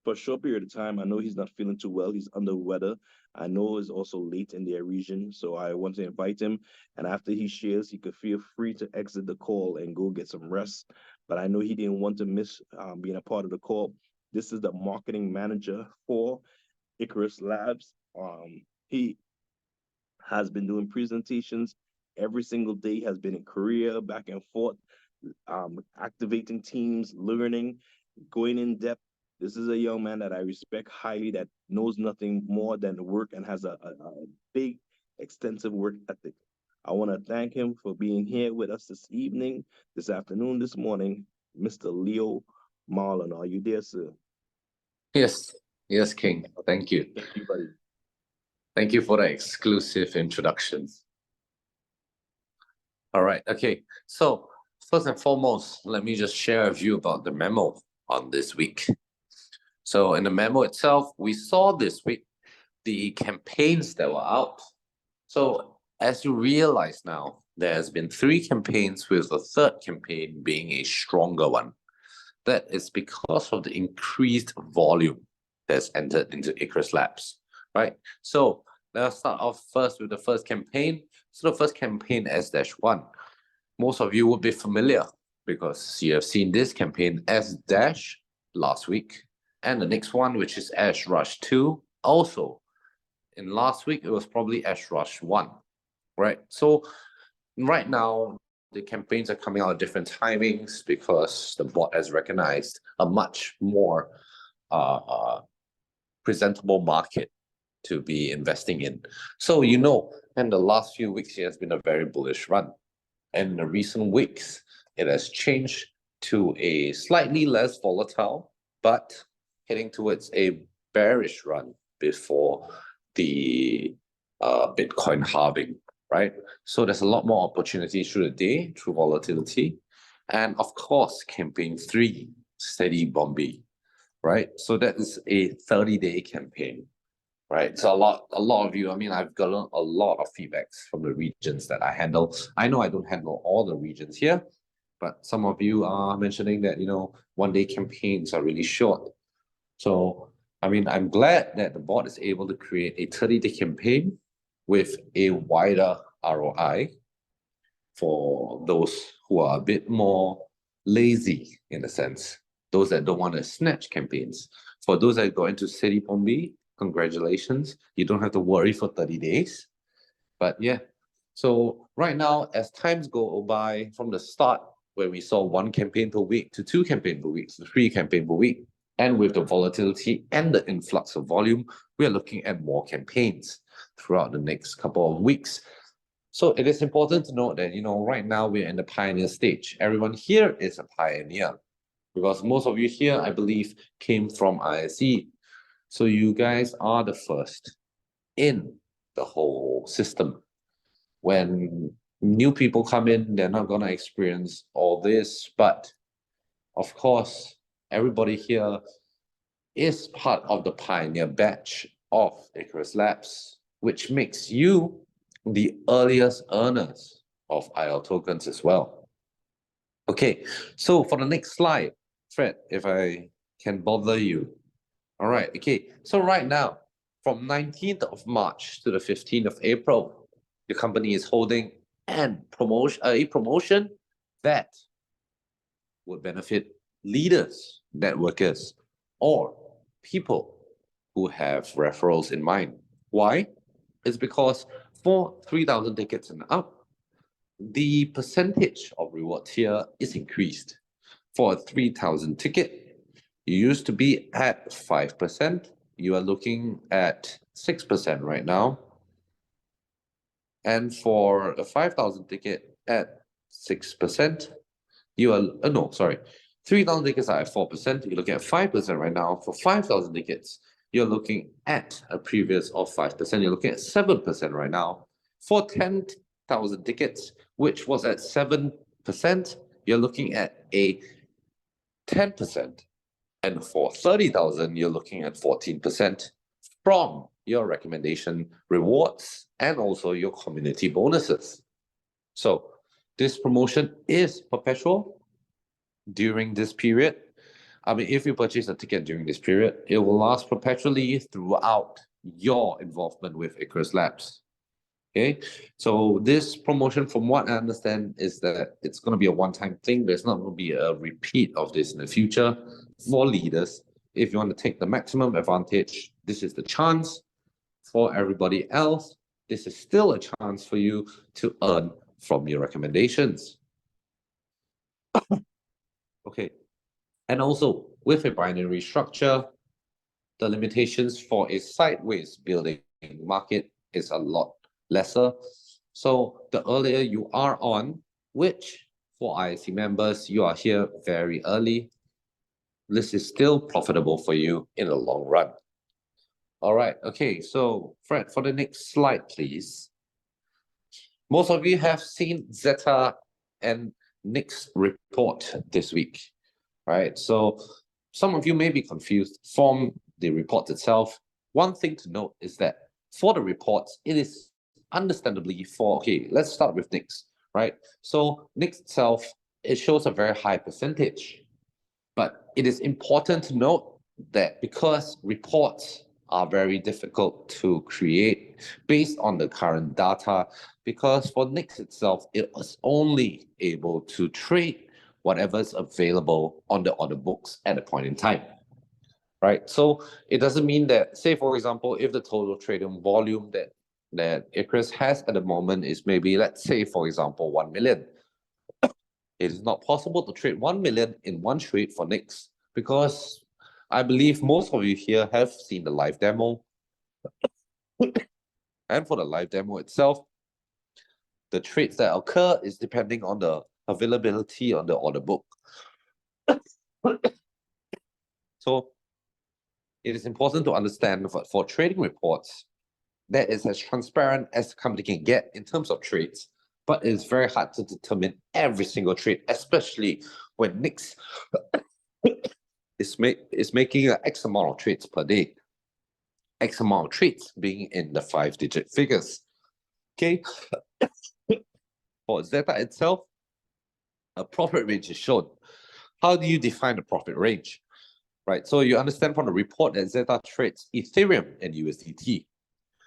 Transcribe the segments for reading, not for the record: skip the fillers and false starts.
for a short period of time. I know he's not feeling too well. He's under weather. I know it's also late in their region, so I want to invite him. And after he shares, he could feel free to exit the call and go get some rest. But I know he didn't want to miss being a part of the call. This is the marketing manager for Icarus Labs. He has been doing presentations every single day, has been in Korea, back and forth, activating teams, learning, going in depth. This is a young man that I respect highly, that knows nothing more than work and has a big, extensive work ethic. I want to thank him for being here with us this evening, this afternoon, this morning. Mr. Leo Marlon, are you there, sir? Yes, yes, King. Thank you. Thank you, buddy. Thank you for the exclusive introduction. All right, okay. So first and foremost, let me just share with you about the memo on this week. So in the memo itself, we saw this week the campaigns that were out. So as you realize now, there has been 3 campaigns, with the third campaign being a stronger one. That is because of the increased volume that's entered into Icarus Labs, right? So let's start off first with the first campaign. So the first campaign, S-1, most of you would be familiar because you have seen this campaign S- last week, and the next one, which is S-Rush 2, also in last week, it was probably S-Rush 1, right? So right now, the campaigns are coming out at different timings because the bot has recognized a much more presentable market to be investing in. So, in the last few weeks, it has been a very bullish run. And in the recent weeks, it has changed to a slightly less volatile, but heading towards a bearish run before the Bitcoin halving, right? So there's a lot more opportunities through the day, through volatility. And of course, campaign 3, Steady Bombay, right? So that is a 30-day campaign, right? So a lot of you, I've gotten a lot of feedbacks from the regions that I handle. I know I don't handle all the regions here, but some of you are mentioning that, one-day campaigns are really short. So, I'm glad that the bot is able to create a 30-day campaign with a wider ROI for those who are a bit more lazy, in a sense, those that don't want to snatch campaigns. For those that go into City Bombay, congratulations, you don't have to worry for 30 days. But yeah, so right now, as times go by, from the start where we saw 1 campaign per week to 2 campaign per week to 3 campaign per week, and with the volatility and the influx of volume, we are looking at more campaigns throughout the next couple of weeks. So it is important to note that, right now we're in the pioneer stage. Everyone here is a pioneer because most of you here, I believe, came from ISE. So you guys are the first in the whole system. When new people come in, they're not going to experience all this. But of course, everybody here is part of the pioneer batch of Icarus Labs, which makes you the earliest earners of IL tokens as well. Okay, so for the next slide, Fred, if I can bother you. All right, okay, so right now, from 19th of March to the 15th of April, the company is holding a promotion that would benefit leaders, networkers, or people who have referrals in mind. Why? It's because for 3,000 tickets and up, the percentage of rewards here is increased. For a 3,000 ticket, you used to be at 5%. You are looking at 6% right now. And for a 5,000 ticket at 6%, you are, no, sorry, 3,000 tickets are at 4%. You're looking at 5% right now. For 5,000 tickets, you're looking at a previous of 5%. You're looking at 7% right now. For 10,000 tickets, which was at 7%, you're looking at a 10%. And for 30,000, you're looking at 14% from your recommendation rewards and also your community bonuses. So this promotion is perpetual during this period. I mean, if you purchase a ticket during this period, it will last perpetually throughout your involvement with Icarus Labs. Okay, so this promotion, from what I understand, is that it's going to be a one-time thing. There's not going to be a repeat of this in the future. For leaders, if you want to take the maximum advantage, this is the chance. For everybody else, this is still a chance for you to earn from your recommendations. Okay, and also with a binary structure, the limitations for a sideways building market is a lot lesser. So the earlier you are on, which for IC members, you are here very early, this is still profitable for you in the long run. All right, okay, so Fred, for the next slide, please. Most of you have seen Zeta and Nick's report this week, right? So some of you may be confused from the report itself. One thing to note is that for the reports, it is understandably for, okay, let's start with Nick's, right? So Nick's itself, it shows a very high percentage, but it is important to note that because reports are very difficult to create based on the current data, because for Nix itself, it was only able to trade whatever's available on the order books at a point in time, right? So it doesn't mean that, say, for example, if the total trading volume that Icarus has at the moment is maybe, let's say, for example, 1 million. It is not possible to trade 1 million in one trade for Nix because I believe most of you here have seen the live demo. And for the live demo itself, the trades that occur is depending on the availability on the order book. So it is important to understand for trading reports, that is as transparent as the company can get in terms of trades, but it's very hard to determine every single trade, especially when Nix is making an X amount of trades per day. X amount of trades being in the 5-digit figures. Okay. For Zeta itself, a profit range is shown. How do you define the profit range? Right. So you understand from the report that Zeta trades Ethereum and USDT.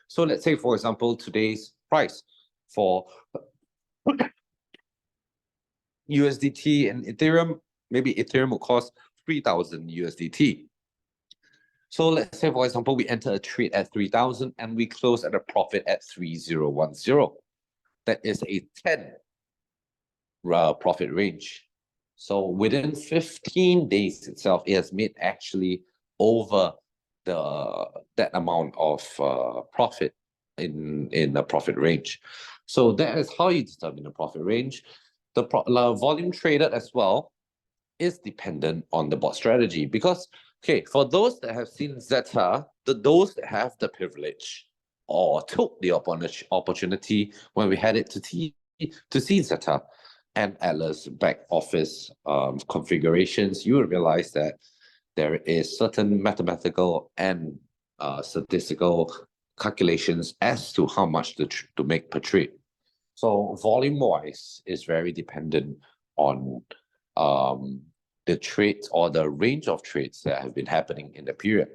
So let's say, for example, today's price for USDT and Ethereum, maybe Ethereum will cost 3,000 USDT. So let's say, for example, we enter a trade at 3,000 and we close at a profit at 3,010. That is a 10 profit range. So within 15 days itself, it has made actually over that amount of profit in the profit range. So that is how you determine the profit range. The volume traded as well is dependent on the bot strategy because, okay, for those that have seen Zeta, those that have the privilege or took the opportunity when we had it to see Zeta and Atlas back office configurations, you will realize that there is certain mathematical and statistical calculations as to how much to make per trade. So volume-wise is very dependent on the trades or the range of trades that have been happening in the period.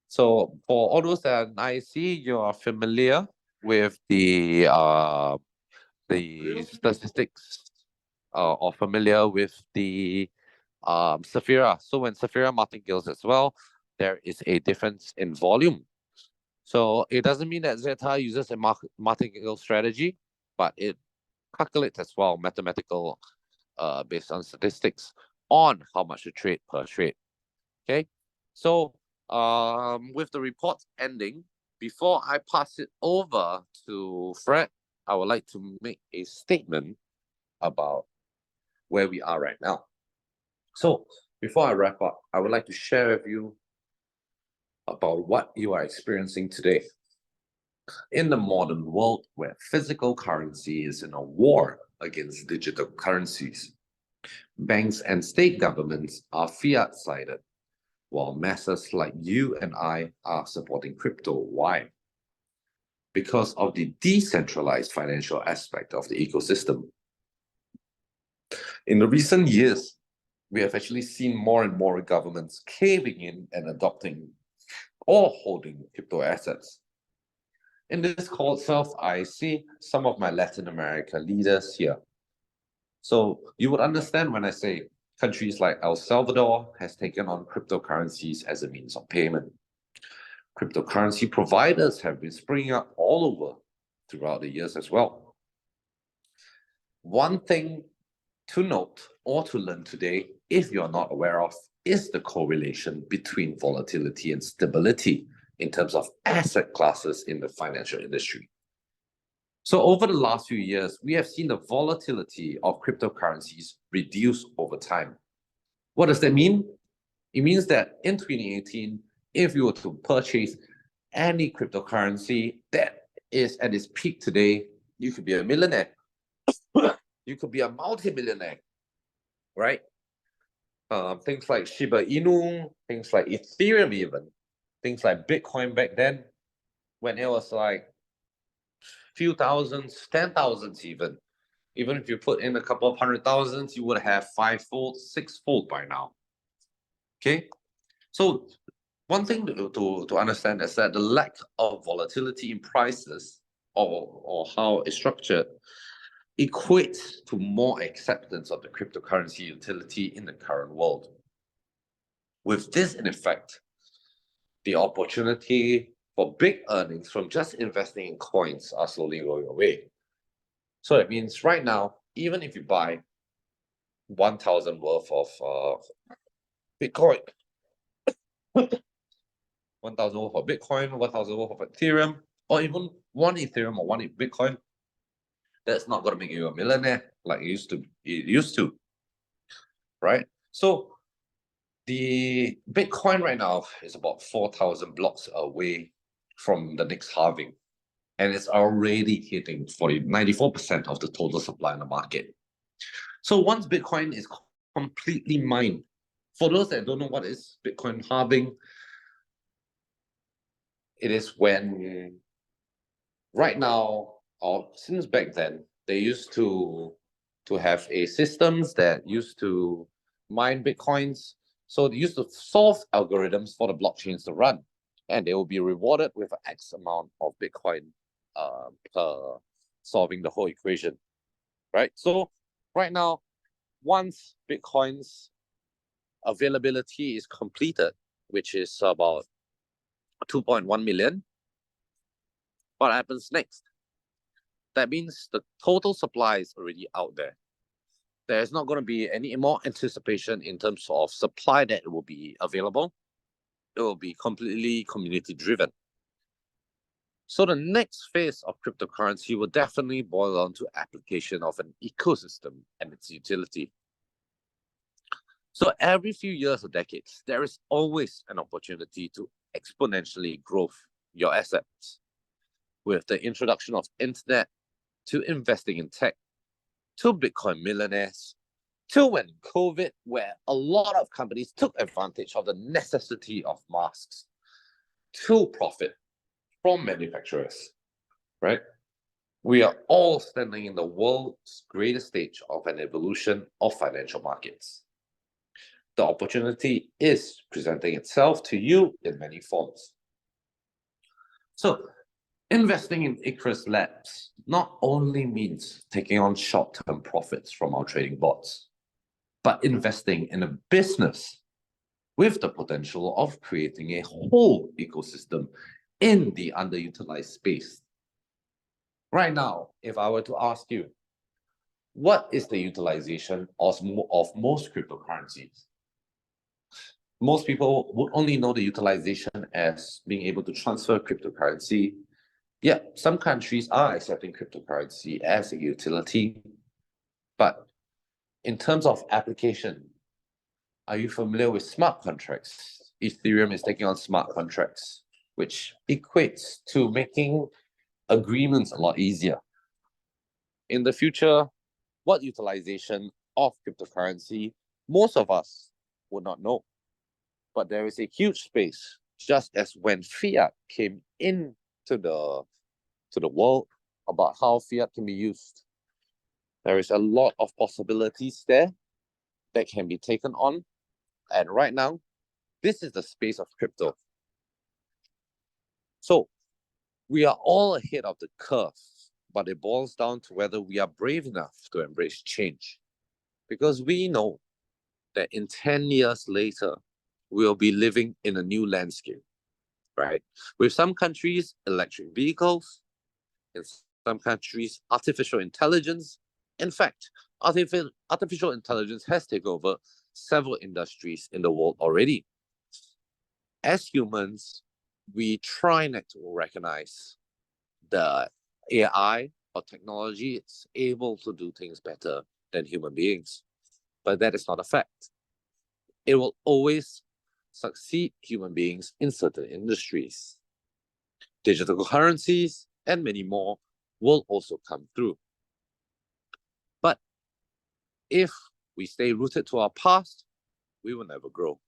So for all those that I see, you are familiar with the statistics or familiar with the Saphira. So when Saphira martingales as well, there is a difference in volume. So it doesn't mean that Zeta uses a martingale strategy, but it calculates as well mathematical based on statistics on how much to trade per trade. Okay, so with the report ending, before I pass it over to Fred, I would like to make a statement about where we are right now. So before I wrap up, I would like to share with you about what you are experiencing today. In the modern world where physical currency is in a war against digital currencies, banks and state governments are fiat-sided, while masses like you and I are supporting crypto. Why? Because of the decentralized financial aspect of the ecosystem. In the recent years, we have actually seen more and more governments caving in and adopting or holding crypto assets. In this call itself, I see some of my Latin America leaders here. So you would understand when I say countries like El Salvador has taken on cryptocurrencies as a means of payment. Cryptocurrency providers have been springing up all over throughout the years as well. One thing to note or to learn today, if you're not aware of, is the correlation between volatility and stability in terms of asset classes in the financial industry. So over the last few years, we have seen the volatility of cryptocurrencies reduce over time. What does that mean? It means that in 2018, if you were to purchase any cryptocurrency that is at its peak today, you could be a millionaire. You could be a multi-millionaire, right? Things like Shiba Inu, things like Ethereum even, things like Bitcoin back then, when it was like few thousands, 10,000s even. Even if you put in a couple of 100,000s, you would have fivefold, sixfold by now. Okay? So one thing to understand is that the lack of volatility in prices or how it's structured equates to more acceptance of the cryptocurrency utility in the current world. With this in effect, the opportunity for big earnings from just investing in coins are slowly going away. So that means right now, even if you buy 1,000 worth of Bitcoin, 1,000 worth of Bitcoin, 1,000 worth of Ethereum, or even one Ethereum or one Bitcoin, that's not going to make you a millionaire like it used to, right? So the Bitcoin right now is about 4,000 blocks away from the next halving, and it's already hitting 94% of the total supply in the market. So once Bitcoin is completely mined, for those that don't know what is Bitcoin halving, it is when right now, or since back then, they used to have a systems that used to mine Bitcoins. So they used to solve algorithms for the blockchains to run, and they will be rewarded with X amount of Bitcoin per solving the whole equation, right? So right now, once Bitcoin's availability is completed, which is about 2.1 million, what happens next? That means the total supply is already out there. There's not going to be any more anticipation in terms of supply that will be available. It will be completely community driven. So the next phase of cryptocurrency will definitely boil down to application of an ecosystem and its utility. So every few years or decades, there is always an opportunity to exponentially grow your assets. With the introduction of internet, to investing in tech, to Bitcoin millionaires, to when COVID, where a lot of companies took advantage of the necessity of masks to profit from manufacturers, right? We are all standing in the world's greatest stage of an evolution of financial markets. The opportunity is presenting itself to you in many forms. So investing in ILABS not only means taking on short-term profits from our trading bots, but investing in a business with the potential of creating a whole ecosystem in the underutilized space. Right now, if I were to ask you, what is the utilization of most cryptocurrencies? Most people would only know the utilization as being able to transfer cryptocurrency. Yeah, some countries are accepting cryptocurrency as a utility, but in terms of application, are you familiar with smart contracts? Ethereum is taking on smart contracts, which equates to making agreements a lot easier. In the future, what utilization of cryptocurrency, most of us would not know. But there is a huge space, just as when fiat came into the world about how fiat can be used. There is a lot of possibilities there, that can be taken on. And right now, this is the space of crypto. So we are all ahead of the curve, but it boils down to whether we are brave enough to embrace change. Because we know that in 10 years later, we'll be living in a new landscape, right? With some countries, electric vehicles, in some countries, artificial intelligence. In fact, artificial intelligence has taken over several industries in the world already. As humans, we try not to recognize the AI or technology is able to do things better than human beings. But that is not a fact. It will always succeed human beings in certain industries. Digital currencies and many more will also come through. But if we stay rooted to our past, we will never grow.